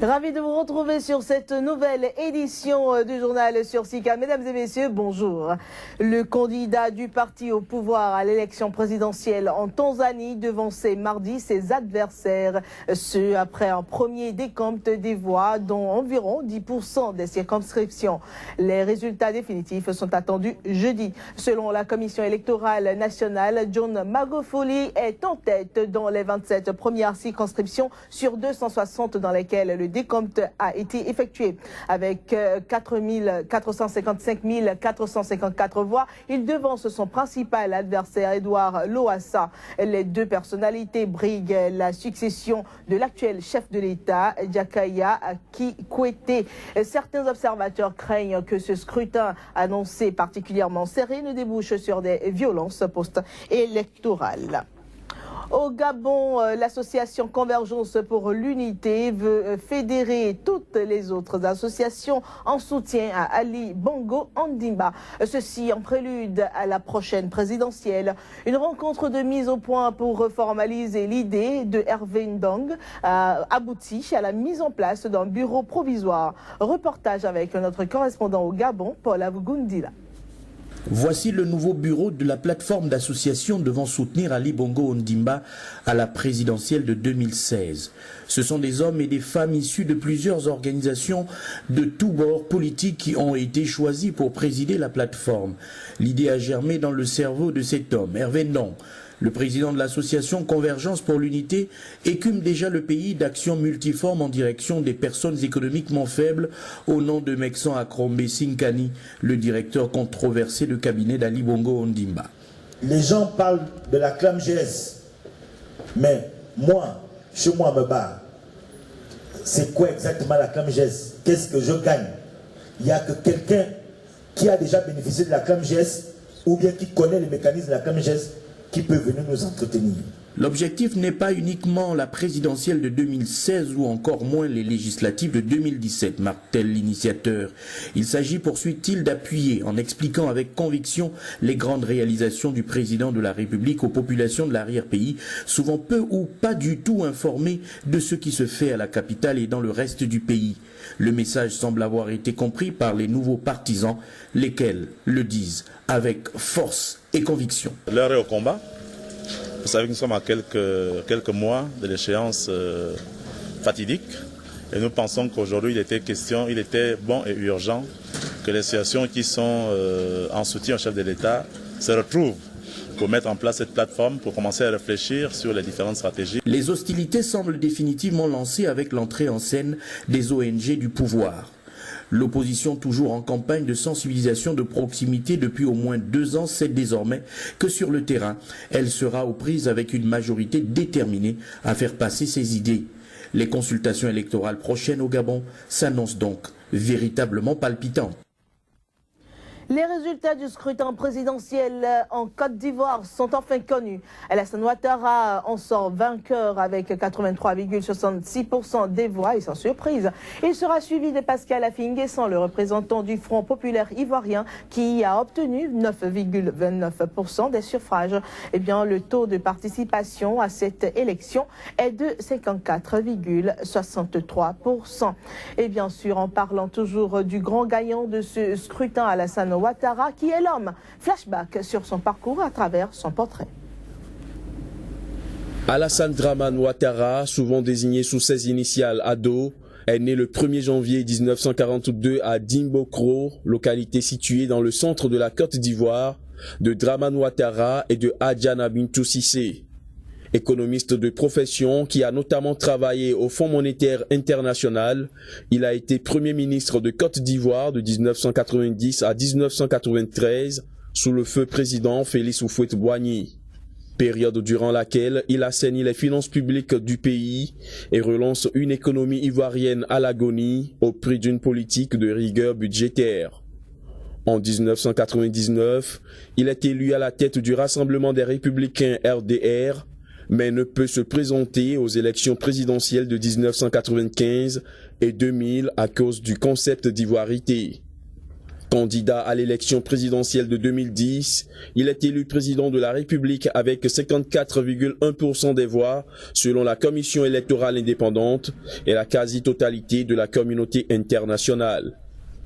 Ravi de vous retrouver sur cette nouvelle édition du journal sur SICA. Mesdames et messieurs, bonjour. Le candidat du parti au pouvoir à l'élection présidentielle en Tanzanie devançait mardi ses adversaires, ce après un premier décompte des voix dont environ 10% des circonscriptions. Les résultats définitifs sont attendus jeudi. Selon la commission électorale nationale, John Magufuli est en tête dans les 27 premières circonscriptions sur 260 dans lesquelles le décompte a été effectué. Avec 455 454 voix, il devance son principal adversaire, Edouard Lowassa. Les deux personnalités briguent la succession de l'actuel chef de l'État, Jakaya Kikwete. Certains observateurs craignent que ce scrutin annoncé particulièrement serré ne débouche sur des violences post-électorales. Au Gabon, l'association Convergence pour l'Unité veut fédérer toutes les autres associations en soutien à Ali Bongo Ondimba. Ceci en prélude à la prochaine présidentielle. Une rencontre de mise au point pour formaliser l'idée de Hervé Ndong aboutit à la mise en place d'un bureau provisoire. Reportage avec notre correspondant au Gabon, Paul Avugundila. Voici le nouveau bureau de la plateforme d'associations devant soutenir Ali Bongo Ondimba à la présidentielle de 2016. Ce sont des hommes et des femmes issus de plusieurs organisations de tous bords politiques qui ont été choisis pour présider la plateforme. L'idée a germé dans le cerveau de cet homme, Hervé Ndong. Le président de l'association Convergence pour l'Unité écume déjà le pays d'actions multiformes en direction des personnes économiquement faibles au nom de Meksan Akrombe Sinkani, le directeur controversé de cabinet d'Ali Bongo Ondimba. Les gens parlent de la ClamGS, mais moi, chez moi, me bat. C'est quoi exactement la ClamGS? Qu'est-ce que je gagne? Il n'y a que quelqu'un qui a déjà bénéficié de la ClamGS ou bien qui connaît les mécanismes de la ClamGS qui peut venir nous entretenir. L'objectif n'est pas uniquement la présidentielle de 2016 ou encore moins les législatives de 2017, marque-t-elle l'initiateur. Il s'agit, poursuit-il, d'appuyer, en expliquant avec conviction les grandes réalisations du président de la République aux populations de l'arrière-pays, souvent peu ou pas du tout informées de ce qui se fait à la capitale et dans le reste du pays. Le message semble avoir été compris par les nouveaux partisans, lesquels le disent avec force et conviction. L'heure est au combat. Vous savez que nous sommes à quelques mois de l'échéance fatidique. Et nous pensons qu'aujourd'hui, il était bon et urgent que les associations qui sont en soutien au chef de l'État se retrouvent pour mettre en place cette plateforme, pour commencer à réfléchir sur les différentes stratégies. Les hostilités semblent définitivement lancées avec l'entrée en scène des ONG du pouvoir. L'opposition, toujours en campagne de sensibilisation de proximité depuis au moins 2 ans, sait désormais que sur le terrain, elle sera aux prises avec une majorité déterminée à faire passer ses idées. Les consultations électorales prochaines au Gabon s'annoncent donc véritablement palpitantes. Les résultats du scrutin présidentiel en Côte d'Ivoire sont enfin connus. Alassane Ouattara en sort vainqueur avec 83,66% des voix et sans surprise. Il sera suivi de Pascal Affi-N'Guessan, le représentant du Front populaire ivoirien, qui a obtenu 9,29% des suffrages. Eh bien, le taux de participation à cette élection est de 54,63%. Et bien sûr, en parlant toujours du grand gagnant de ce scrutin, Alassane Ouattara, qui est l'homme. Flashback sur son parcours à travers son portrait. Alassane Dramane Ouattara, souvent désigné sous ses initiales ADO, est né le 1er janvier 1942 à Dimbokro, localité située dans le centre de la Côte d'Ivoire, de Dramane Ouattara et de Adjana Bintou Cissé. Économiste de profession qui a notamment travaillé au Fonds monétaire international, il a été Premier ministre de Côte d'Ivoire de 1990 à 1993 sous le feu président Félix Houphouët-Boigny. Période durant laquelle il assainit les finances publiques du pays et relance une économie ivoirienne à l'agonie au prix d'une politique de rigueur budgétaire. En 1999, il est élu à la tête du Rassemblement des Républicains RDR, mais ne peut se présenter aux élections présidentielles de 1995 et 2000 à cause du concept d'ivoirité. Candidat à l'élection présidentielle de 2010, il est élu président de la République avec 54,1% des voix selon la commission électorale indépendante et la quasi-totalité de la communauté internationale.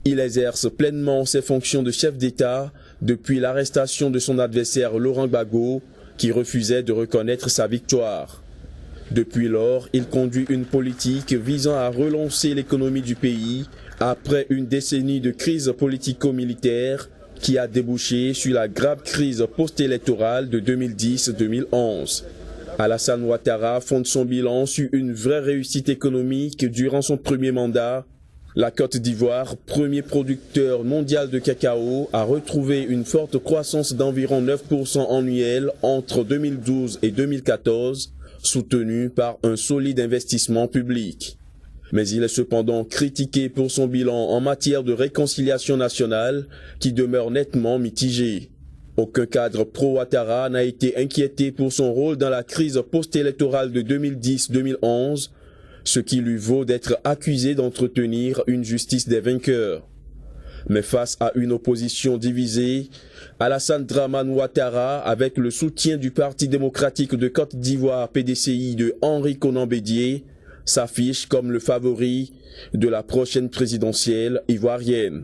Il exerce pleinement ses fonctions de chef d'État depuis l'arrestation de son adversaire Laurent Gbagbo, qui refusait de reconnaître sa victoire. Depuis lors, il conduit une politique visant à relancer l'économie du pays après une décennie de crise politico-militaire qui a débouché sur la grave crise post-électorale de 2010-2011. Alassane Ouattara fonde son bilan sur une vraie réussite économique durant son premier mandat. La Côte d'Ivoire, premier producteur mondial de cacao, a retrouvé une forte croissance d'environ 9% annuel entre 2012 et 2014, soutenue par un solide investissement public. Mais il est cependant critiqué pour son bilan en matière de réconciliation nationale, qui demeure nettement mitigé. Aucun cadre pro-Ouattara n'a été inquiété pour son rôle dans la crise post-électorale de 2010-2011, ce qui lui vaut d'être accusé d'entretenir une justice des vainqueurs. Mais face à une opposition divisée, Alassane Dramane Ouattara, avec le soutien du Parti démocratique de Côte d'Ivoire PDCI de Henri Konan Bédié, s'affiche comme le favori de la prochaine présidentielle ivoirienne.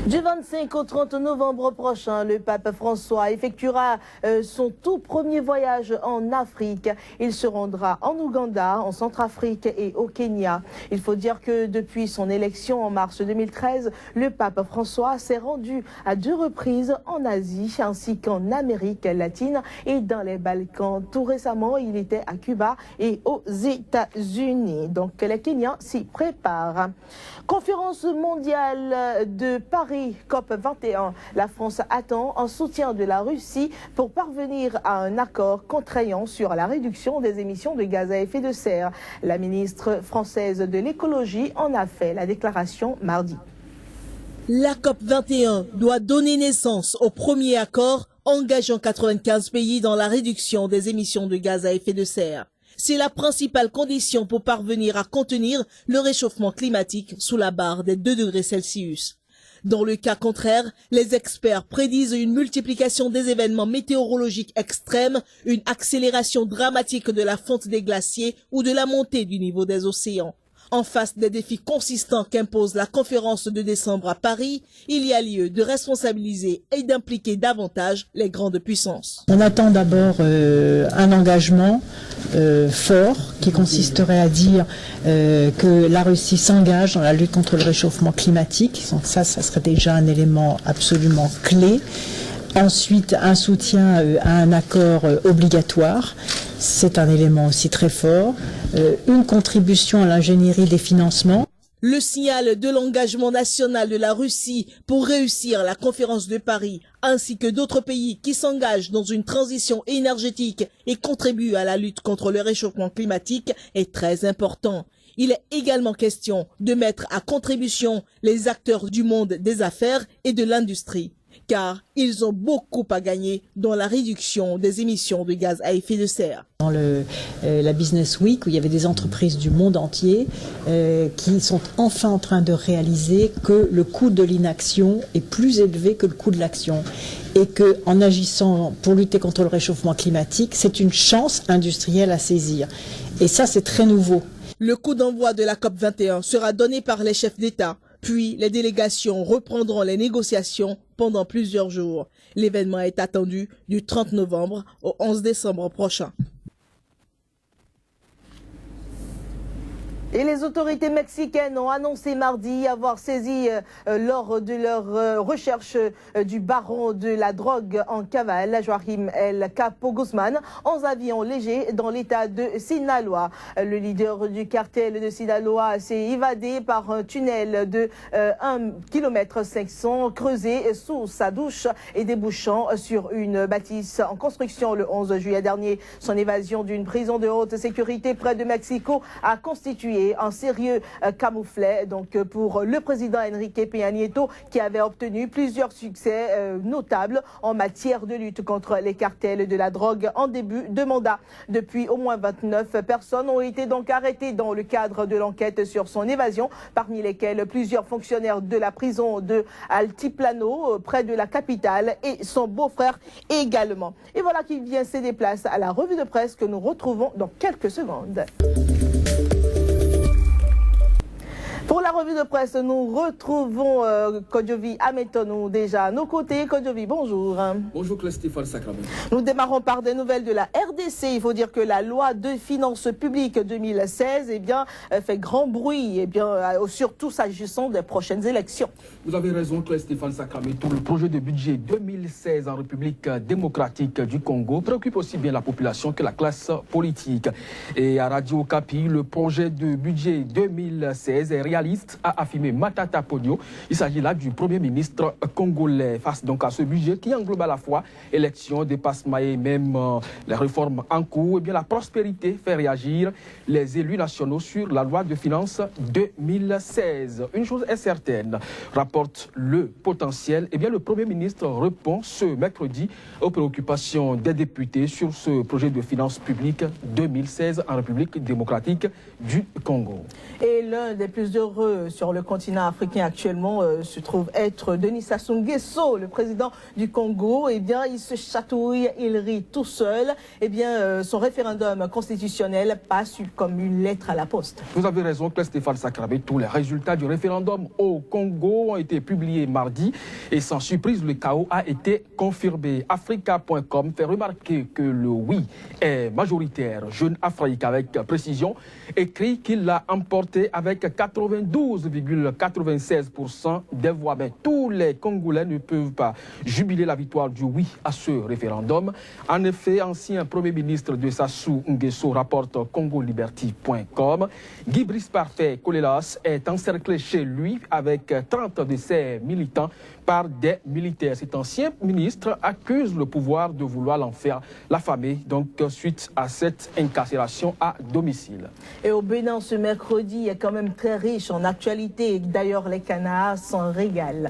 Du 25 au 30 novembre prochain, le pape François effectuera son tout premier voyage en Afrique. Il se rendra en Ouganda, en Centrafrique et au Kenya. Il faut dire que depuis son élection en mars 2013, le pape François s'est rendu à 2 reprises en Asie ainsi qu'en Amérique latine et dans les Balkans. Tout récemment, il était à Cuba et aux États-Unis. Donc les Kenyans s'y préparent. Conférence mondiale de Paris, COP 21. La France attend un soutien de la Russie pour parvenir à un accord contraignant sur la réduction des émissions de gaz à effet de serre. La ministre française de l'écologie en a fait la déclaration mardi. La COP 21 doit donner naissance au premier accord engageant 95 pays dans la réduction des émissions de gaz à effet de serre. C'est la principale condition pour parvenir à contenir le réchauffement climatique sous la barre des 2 degrés Celsius. Dans le cas contraire, les experts prédisent une multiplication des événements météorologiques extrêmes, une accélération dramatique de la fonte des glaciers ou de la montée du niveau des océans. En face des défis consistants qu'impose la conférence de décembre à Paris, il y a lieu de responsabiliser et d'impliquer davantage les grandes puissances. On attend d'abord un engagement fort qui consisterait à dire que la Russie s'engage dans la lutte contre le réchauffement climatique. Donc ça serait déjà un élément absolument clé. Ensuite, un soutien à un accord obligatoire, c'est un élément aussi très fort. Une contribution à l'ingénierie des financements. Le signal de l'engagement national de la Russie pour réussir la conférence de Paris, ainsi que d'autres pays qui s'engagent dans une transition énergétique et contribuent à la lutte contre le réchauffement climatique, est très important. Il est également question de mettre à contribution les acteurs du monde des affaires et de l'industrie, car ils ont beaucoup à gagner dans la réduction des émissions de gaz à effet de serre. Dans la Business Week, où il y avait des entreprises du monde entier qui sont enfin en train de réaliser que le coût de l'inaction est plus élevé que le coût de l'action et qu'en agissant pour lutter contre le réchauffement climatique, c'est une chance industrielle à saisir. Et ça, c'est très nouveau. Le coup d'envoi de la COP 21 sera donné par les chefs d'État. Puis, les délégations reprendront les négociations pendant plusieurs jours. L'événement est attendu du 30 novembre au 11 décembre prochain. Et les autorités mexicaines ont annoncé mardi avoir saisi lors de leur recherche du baron de la drogue en cavale, Joaquim El Capo Guzman, 11 avions légers dans l'état de Sinaloa. Le leader du cartel de Sinaloa s'est évadé par un tunnel de 1,5 km creusé sous sa douche et débouchant sur une bâtisse en construction le 11 juillet dernier. Son évasion d'une prison de haute sécurité près de Mexico a constitué créé un sérieux camouflet donc, pour le président Enrique Peña Nieto qui avait obtenu plusieurs succès notables en matière de lutte contre les cartels de la drogue en début de mandat. Depuis au moins 29 personnes ont été donc arrêtées dans le cadre de l'enquête sur son évasion, parmi lesquelles plusieurs fonctionnaires de la prison de Altiplano, près de la capitale, et son beau-frère également. Et voilà qui vient céder place à la revue de presse que nous retrouvons dans quelques secondes. Pour la revue de presse, nous retrouvons Kodjovi Ametonou déjà à nos côtés. Kodjovi, bonjour. Bonjour Claire Stéphane Sacramento. Nous démarrons par des nouvelles de la RDC. Il faut dire que la loi de finances publiques 2016 fait grand bruit, surtout s'agissant des prochaines élections. Vous avez raison Claire Stéphane Sacramento. Le projet de budget 2016 en République démocratique du Congo préoccupe aussi bien la population que la classe politique. Et à Radio Okapi, le projet de budget 2016 est réaliste, a affirmé Matata Ponyo. Il s'agit là du Premier ministre congolais face donc à ce budget qui englobe à la fois élections, dépassement et même les réformes en cours. Et bien la prospérité fait réagir les élus nationaux sur la loi de finances 2016. Une chose est certaine, rapporte le potentiel. Et bien le Premier ministre répond ce mercredi aux préoccupations des députés sur ce projet de finances publiques 2016 en République démocratique du Congo. Et l'un des plus heureux sur le continent africain actuellement se trouve être Denis Sassou Nguesso, le président du Congo. Eh bien, il se chatouille, il rit tout seul. Eh bien, son référendum constitutionnel passe comme une lettre à la poste. Vous avez raison, Claire Stéphane Sacramento. Les résultats du référendum au Congo ont été publiés mardi et sans surprise, le chaos a été confirmé. Africa.com fait remarquer que le oui est majoritaire. Jeune Afrique, avec précision, écrit qu'il l'a emporté avec 92,96% des voix. Mais tous les Congolais ne peuvent pas jubiler la victoire du oui à ce référendum. En effet, ancien Premier ministre de Sassou Nguesso rapporte congoliberty.com. Guy Brice Parfait Kolelas est encerclé chez lui avec 30 de ses militants par des militaires. Cet ancien ministre accuse le pouvoir de vouloir l'affamer, donc suite à cette incarcération à domicile. Et au Bénin, ce mercredi est quand même très riche en actualité. D'ailleurs, les Canards s'en régalent.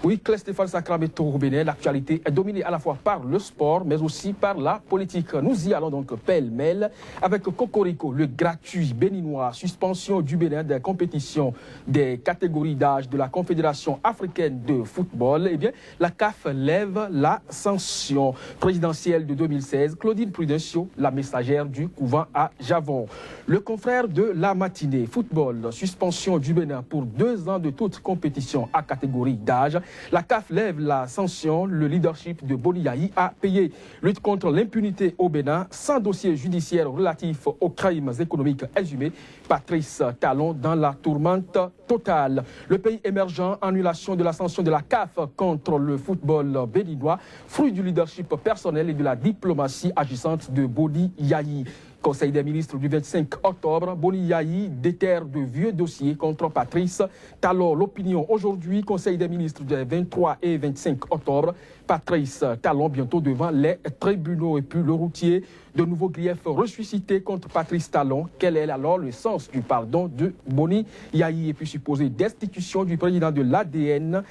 Oui, Claire Stéphane Sacramento au Bénin, l'actualité est dominée à la fois par le sport, mais aussi par la politique. Nous y allons donc pêle-mêle avec Cocorico, le gratuit béninois, suspension du Bénin des compétitions des catégories d'âge de la Confédération africaine de football. Eh bien, la CAF lève la sanction présidentielle de 2016. Claudine Prudencio, la messagère du couvent à Javon. Le confrère de la matinée, football, suspension du Bénin pour 2 ans de toute compétition à catégorie d'âge. La CAF lève la sanction. Le leadership de Boni Yayi a payé. Lutte contre l'impunité au Bénin sans dossier judiciaire relatif aux crimes économiques exhumés. Patrice Talon dans la tourmente totale. Le pays émergent, annulation de la sanction de la CAF contre le football béninois, fruit du leadership personnel et de la diplomatie agissante de Boni Yayi. Conseil des ministres du 25 octobre, Boni Yayi déterre de vieux dossiers contre Patrice Talon. L'opinion aujourd'hui, Conseil des ministres du 23 et 25 octobre, Patrice Talon bientôt devant les tribunaux. Et puis le routier, de nouveaux griefs ressuscités contre Patrice Talon. Quel est alors le sens du pardon de Boni Yayi? Et puis supposée destitution du président de l'ADN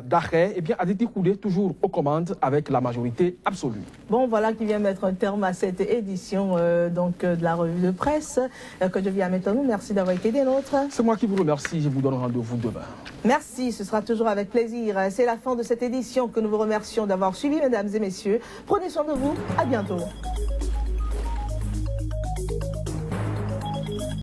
d'arrêt, eh bien a été coulé toujours aux commandes avec la majorité absolue. Bon, voilà qui vient mettre un terme à cette édition de la revue de presse. Kodjovi Ametonou, merci d'avoir été des nôtres. C'est moi qui vous remercie. Je vous donne rendez-vous demain. Merci, ce sera toujours avec plaisir. C'est la fin de cette édition que nous vous remercions d'avoir suivi, mesdames et messieurs. Prenez soin de vous. À bientôt.